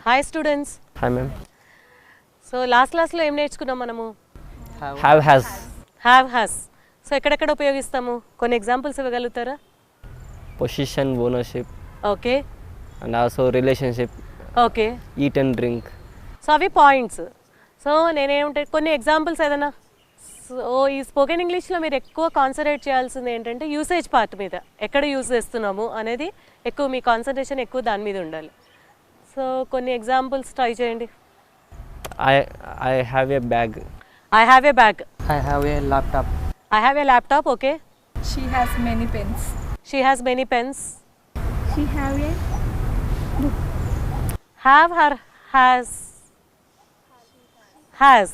Hi students. Hi ma'am. So last class లో ఏం నేర్చుకున్నాం మనము? Have has. Have has. So ఎక్కడెక్కడ ఉపయోగిస్తాము? కొన్ని ఎగ్జాంపుల్స్ ఇవ్వగలుగుతారా? Possession, ownership. Okay. And also relationship. Okay. Eat and drink. So అవి పాయింట్స్. సో నేనేమంటే కొన్ని ఎగ్జాంపుల్స్ ఏదైనా సో ఈ స్పోకెన్ ఇంగ్లీష్లో మీరు ఎక్కువ కాన్సన్ట్రేట్ చేయాల్సింది ఏంటంటే యూసేజ్ పార్ట్ మీద ఎక్కడ యూజ్ చేస్తున్నాము అనేది ఎక్కువ మీ కాన్సన్ట్రేషన్ ఎక్కువ దాని మీద ఉండాలి. సో కొన్ని ఎగ్జాంపుల్స్ ట్రై చేయండి. I have a bag. I have a bag. I have a laptop. I have a laptop. Okay. She has many pens. She has many pens. She have a Have her has.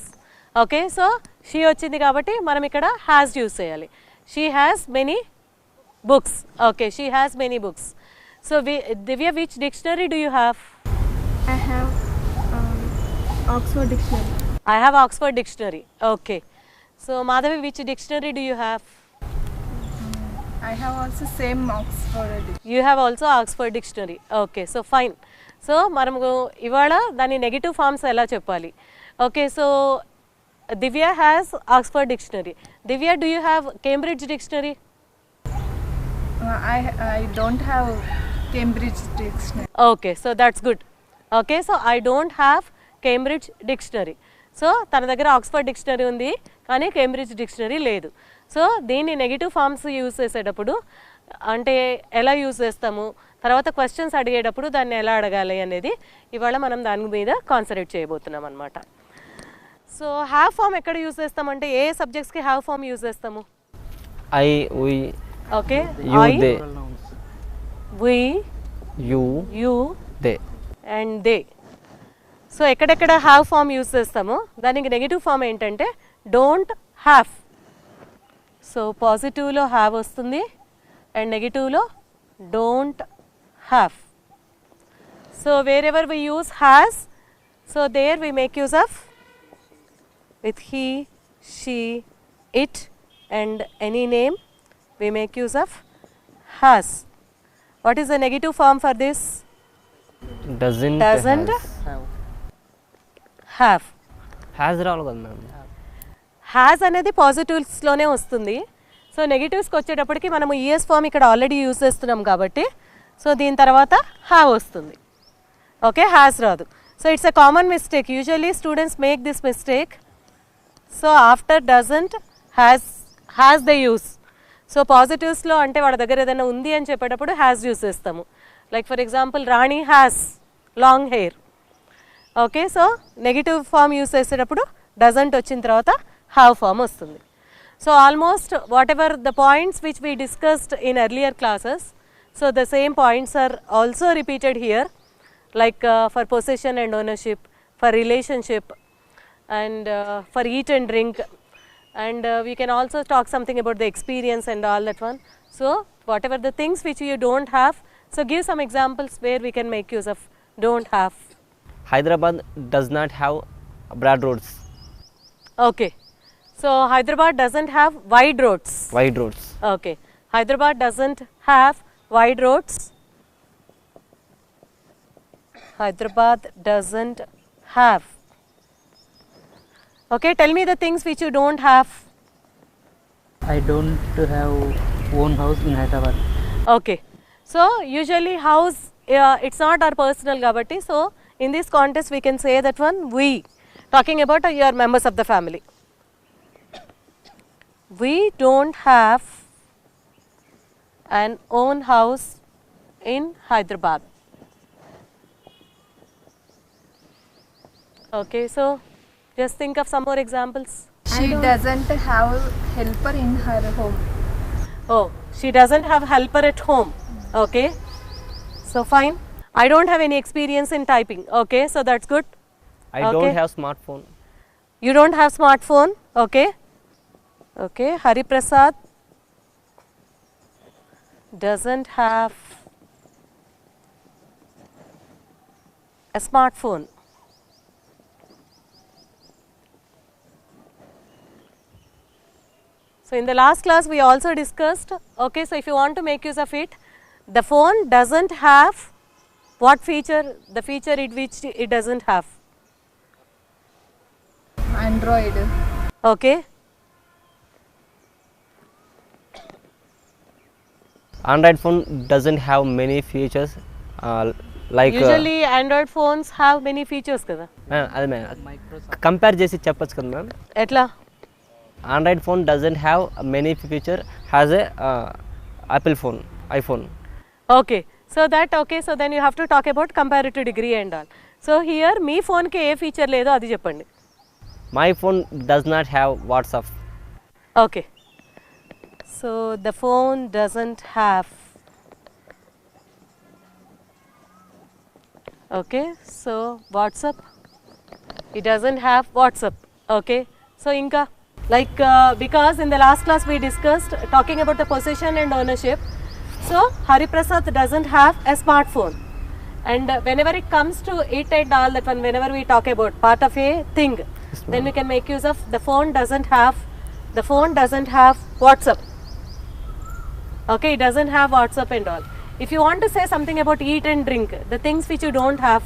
Okay. So she వచ్చింది కాబట్టి మనం ఇక్కడ has use చేయాలి. She has many books. Okay. She has many books. So Divya, which dictionary do you have? I have Oxford Dictionary. I have Oxford Dictionary. Okay. So Madhavi, which dictionary do you have? I have also same Oxford Dictionary. You have also Oxford Dictionary. Okay. So fine. So మనము ఇవాళ దాని negative forms ఎలా చెప్పాలి? Okay. So Divya has Oxford Dictionary. Divya, do you have Cambridge Dictionary? I don't have Cambridge Dictionary. Okay. So that's good. Okay. So I don't have Cambridge Dictionary. So తన దగ్గర Oxford dictionary ఉంది కానీ Cambridge dictionary లేదు. So దీన్ని negative forms use చేసేటప్పుడు అంటే ఎలా use చేస్తాము, తర్వాత క్వశ్చన్స్ అడిగేటప్పుడు దాన్ని ఎలా అడగాలి అనేది ఇవాళ మనం దాని మీద కాన్సన్ట్రేట్ చేయబోతున్నాం అనమాట. సో హ్యావ్ ఫామ్ ఎక్కడ యూజ్ చేస్తామంటే ఏ సబ్జెక్ట్స్కి హ్యావ్ ఫామ్ యూజ్ చేస్తాము? I, we, okay. you, I, they. We, You, you they. And they. So ఎక్కడెక్కడ హ్యావ్ ఫామ్ యూజ్ చేస్తామో దానికి నెగిటివ్ ఫామ్ ఏంటంటే డోంట్ హ్యావ్. సో పాజిటివ్లో హ్యావ్ వస్తుంది అండ్ నెగిటివ్లో don't have. So wherever we use has, so there we make use of with he, she, it and any name we make use of has. What is the negative form for this? Doesn't. Doesn't. Have. Have. Has రావాలి కదా ma'am. Has అనేది పాజిటివ్స్లోనే వస్తుంది. So నెగిటివ్స్కి వచ్చేటప్పటికి మనము ES form ఇక్కడ already use చేస్తున్నాం కాబట్టి సో దీని తర్వాత హ్యావ్ వస్తుంది. ఓకే, హ్యాస్ రాదు. So it's a common mistake. Usually students make this mistake. So after doesn't has they use. So పాజిటివ్స్లో అంటే వాళ్ళ దగ్గర ఏదైనా ఉంది అని చెప్పేటప్పుడు హ్యాస్ యూస్ చేస్తాము. Like for example Rani has long hair. Okay, so negative form use చేసేటప్పుడు డజంట్ వచ్చిన తర్వాత హ్యావ్ ఫామ్ వస్తుంది. So almost what ever the points which we discussed in earlier classes, so the same points are also repeated here, like for possession and ownership, for relationship and for eat and drink, and we can also talk something about the experience and all that one. So whatever the things which you don't have, so give some examples where we can make use of don't have. Hyderabad does not have broad roads. Okay, so Hyderabad doesn't have wide roads. Wide roads. Okay, Hyderabad doesn't have wide roads. Hyderabad doesn't have. Okay, tell me the things which you don't have. I don't have own house in Hyderabad. Okay, so usually house it's not our personal gabati, so in this context we can say that one we, talking about your members of the family. We don't have an own house in Hyderabad. Okay, so just think of some more examples. She doesn't have helper in her home. Oh, she doesn't have helper at home. Okay, so fine. I don't have any experience in typing. Okay, so that's good. I Okay. don't have smartphone. You don't have smartphone. Okay. Okay, Hari Prasad doesn't have a smartphone. So in the last class we also discussed, okay, so if you want to make use of it, the phone doesn't have What feature? The feature which it doesn't have. Android. Okay. Android phone doesn't have many features like Usually Android phones have many features కదా. అదే ma'am Microsoft. Compare చేసి చెప్పొచ్చు కదా ma'am. ఎట్లా? Android phone doesn't have many feature has a Apple phone, iPhone. Okay. So that okay. So then you have to talk about comparative degree and all. So here మీ ఫోన్కి ఏ feature లేదో అది చెప్పండి. My phone does not have WhatsApp. Okay. So the phone doesn't have. Okay. So WhatsApp. It doesn't have WhatsApp. Okay. So Inka, like because in the last class we discussed talking about the possession and ownership. So Hari Prasad doesn't have a smartphone. And whenever it comes to it and all that one, whenever we talk about part of a thing, then we can make use of the phone doesn't have WhatsApp. Okay, it doesn't have WhatsApp and all. If you want to say something about eat and drink, the things which you don't have.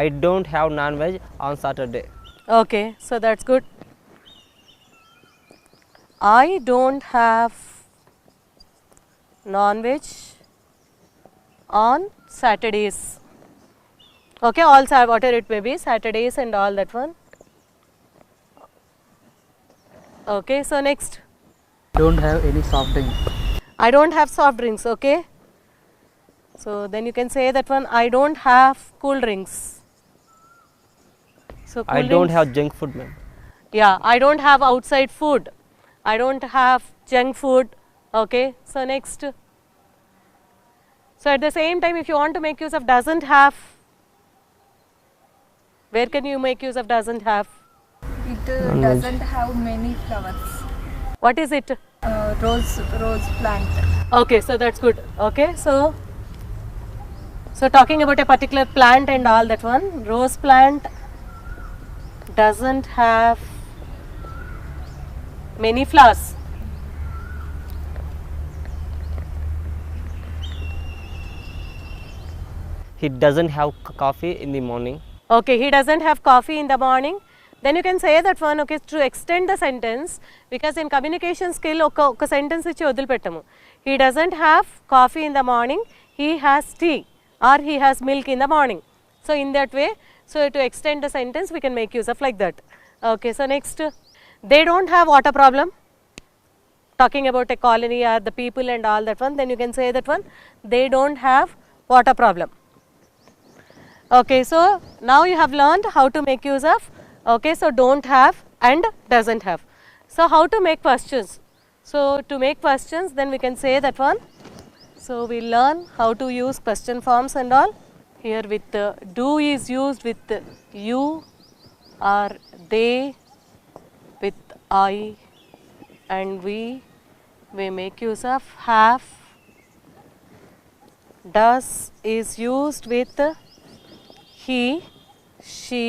I don't have non-veg on Saturday. Okay, so that's good. I don't have non-veg on Saturdays. Okay, all whatever it may be, Saturdays and all that one. Okay, so next. Don't have any soft drinks. I don't have soft drinks, okay. So then you can say that one, I don't have cool drinks. So cool I don't drinks- have junk food, ma'am. Yeah, I don't have outside food. I don't have junk food. Okay, so next. So at the same time, if you want to make use of doesn't have, where can you make use of doesn't have? It doesn't have many flowers. What is it? Rose plant. Okay, so that's good. Okay, so talking about a particular plant and all that one, rose plant doesn't have many flowers. He doesn't have coffee in the morning. Okay, he doesn't have coffee in the morning. Then you can say that one, okay, to extend the sentence, because in communication skill ఒక sentence ఇచ్చి వదిలిపెట్టము. He doesn't have coffee in the morning, he has tea or he has milk in the morning. So in that way, so to extend the sentence we can make use of like that. Okay, so next, they don't have water problem. Talking about a colony or the people and all that one, then you can say that one, they don't have water problem. Okay, so now you have learned how to make use of, okay, so don't have and doesn't have. So how to make questions? So to make questions, then we can say that one. So we learn how to use question forms and all. Here with do is used with you or they, with I and we make use of have. Does is used with he, she,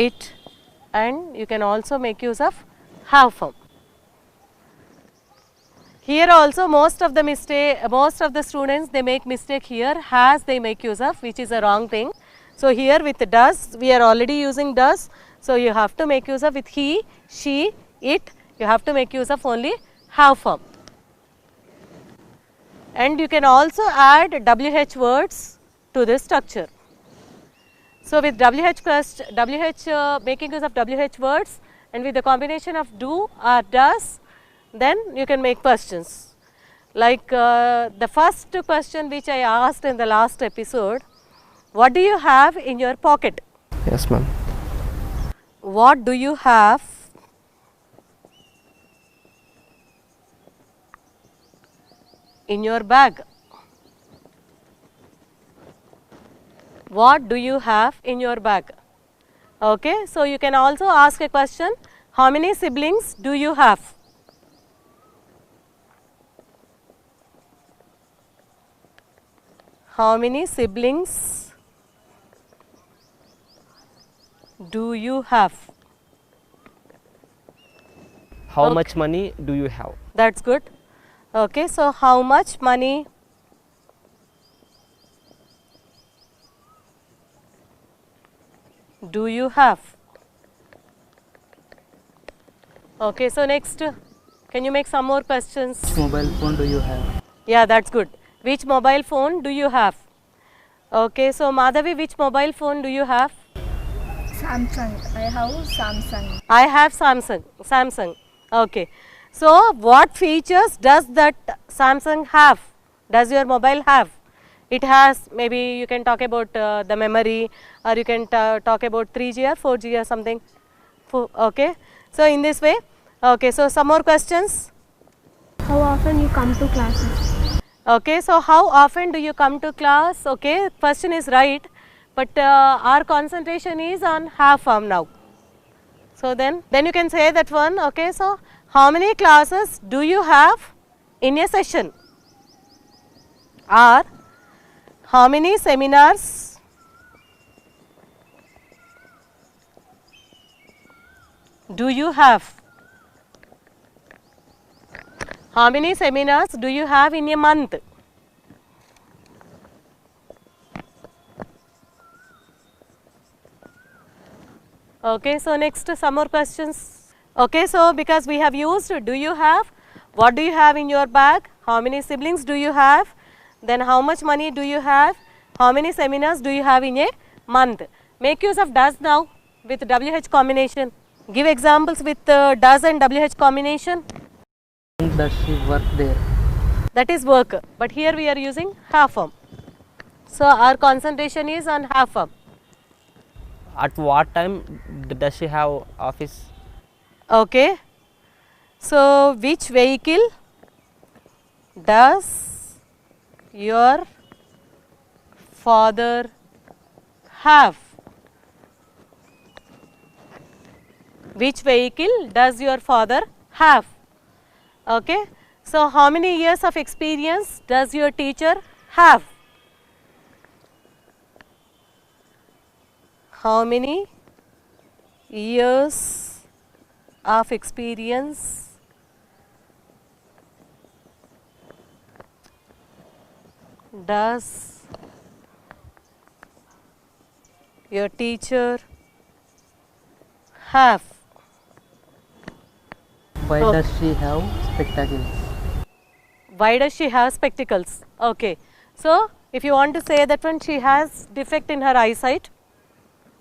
it, and you can also make use of have form. Here also most of the students they make mistake here, has they make use of, which is a wrong thing. So here with does, we are already using does, so you have to make use of with he, she, it, you have to make use of only have form. And you can also add WH words to this structure. So with making use of WH words and with the combination of do or does, then you can make questions. Like the first question which I asked in the last episode, what do you have in your pocket? Yes, ma'am. What do you have in your bag? What do you have in your bag? Okay, so you can also ask a question, how many siblings do you have? How many siblings do you have? How Okay. much money do you have? That's good. Okay, so how much money do you have? Okay, so next, can you make some more questions? Which mobile phone do you have? Yeah, that's good. Which mobile phone do you have? Okay, so Madhavi, which mobile phone do you have? Samsung. I have Samsung. I have Samsung. Samsung. Okay. So, what features does that Samsung have? Does your mobile have? It has, maybe you can talk about the memory, or you can talk about 3G or 4G or something. Okay. So, in this way, okay. So, some more questions. How often you come to classes? Okay. So, how often do you come to class? Okay. Question is right, but our concentration is on half form now. So, then you can say that one. Okay. So, how many classes do you have in a session? Or how many seminars do you have? How many seminars do you have in a month? Okay, so next some more questions. Okay, so because we have used do you have, what do you have in your bag, how many siblings do you have, then how much money do you have, how many seminars do you have in a month. Make use of does now with WH combination. Give examples with does and WH combination. Does she work there? That is work, but here we are using half form. So, our concentration is on half form. At what time does she have office? Okay. So, which vehicle does your father have? Which vehicle does your father have? Okay. So, how many years of experience does your teacher have? How many years of experience does your teacher have? Why Oh. does she have spectacles? Why does she have spectacles? Okay. So, if you want to say that one, she has defect in her eyesight.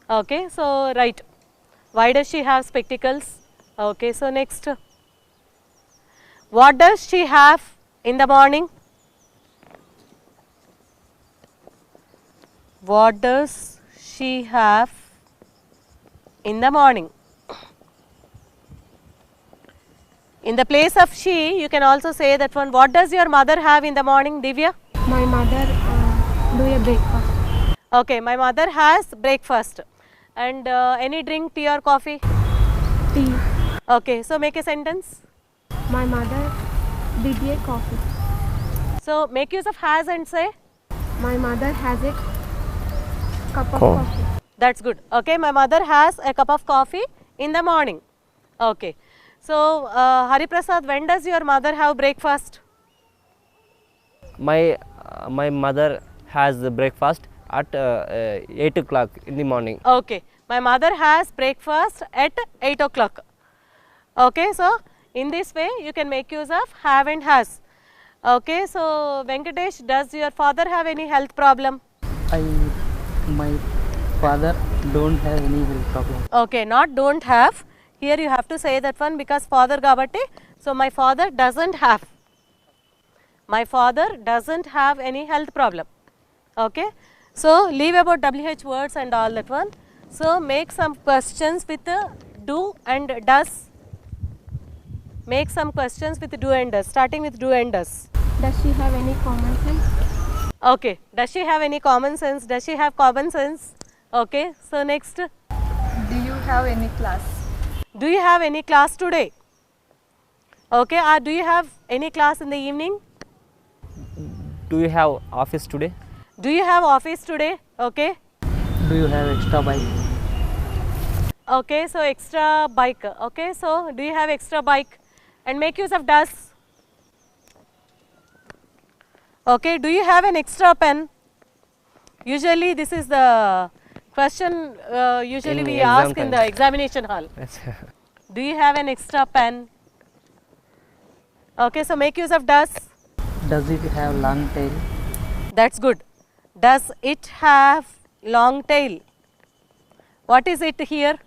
Okay. So, right. Why does she have spectacles? Okay. So, next. What does she have in the morning? What does she have in the morning? In the place of she, you can also say that one. What does your mother have in the morning, Divya? My mother do a breakfast. Okay, my mother has breakfast. And any drink, tea or coffee? Tea. Okay, so make a sentence. My mother did a coffee. So make use of has and say. My mother has a cup of Oh. coffee. That's good. Okay, my mother has a cup of coffee in the morning. Okay. So, Hari Prasad, when does your mother have breakfast? My mother has the breakfast at 8 o'clock in the morning. Okay, my mother has breakfast at 8 o'clock. Okay, so in this way you can make use of have and has. Okay, so Venkatesh, does your father have any health problem? My father don't have any health problem. Okay, not don't have. Here you have to say that one because father gabatti. So my father doesn't have. My father doesn't have any health problem. Okay. So leave about WH words and all that one. So make some questions with do and does. Make some questions with do and does. Starting with do and does. Does she have any common sense? Okay. Does she have any common sense? Does she have common sense? Okay. So next. Do you have any class? Do you have any class today? Okay, or do you have any class in the evening? Do you have office today? Do you have office today? Okay. Do you have extra bike? Okay, so extra bike. Okay, so do you have extra bike? And make use of does. Okay, do you have an extra pen? Usually this is the question usually In we exam ask in the time. examination hall. Do you have an extra pen? Okay, so make use of does. Does it have long tail? That's good. Does it have long tail? What is it here?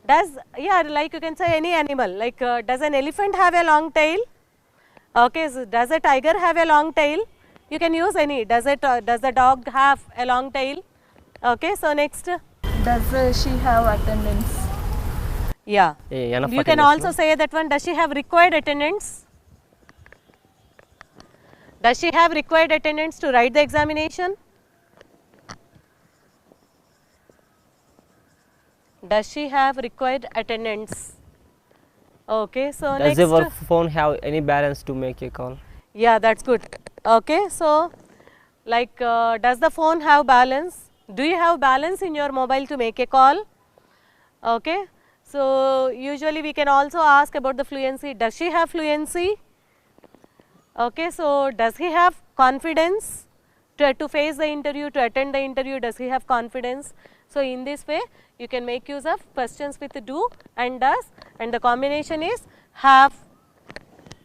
Does, yeah, like you can say any animal, like does an elephant have a long tail? Okay, so does a tiger have a long tail? You can use any. Does the dog have a long tail? Okay, so next, Does she have attendance? yeah. Enough You can attendance, also say that one, does she have required attendance? Does she have required attendance to write the examination? Does she have required attendance? Okay, so Does next. your phone have any balance to make a call? Yeah, that's good. Okay, so like does the phone have balance? Do you have balance in your mobile to make a call? Okay, so usually we can also ask about the fluency. Does she have fluency? Okay, so does he have confidence to face the interview, to attend the interview? Does he have confidence? So in this way you can make use of questions with do and does, and the combination is have.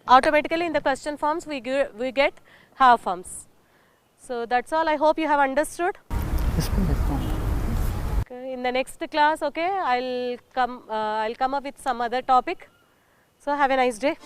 Automatically in the question forms we get have forms. So that's all. I hope you have understood. Yes, ma'am. Okay, in the next class, okay, I'll come up with some other topic. So have a nice day.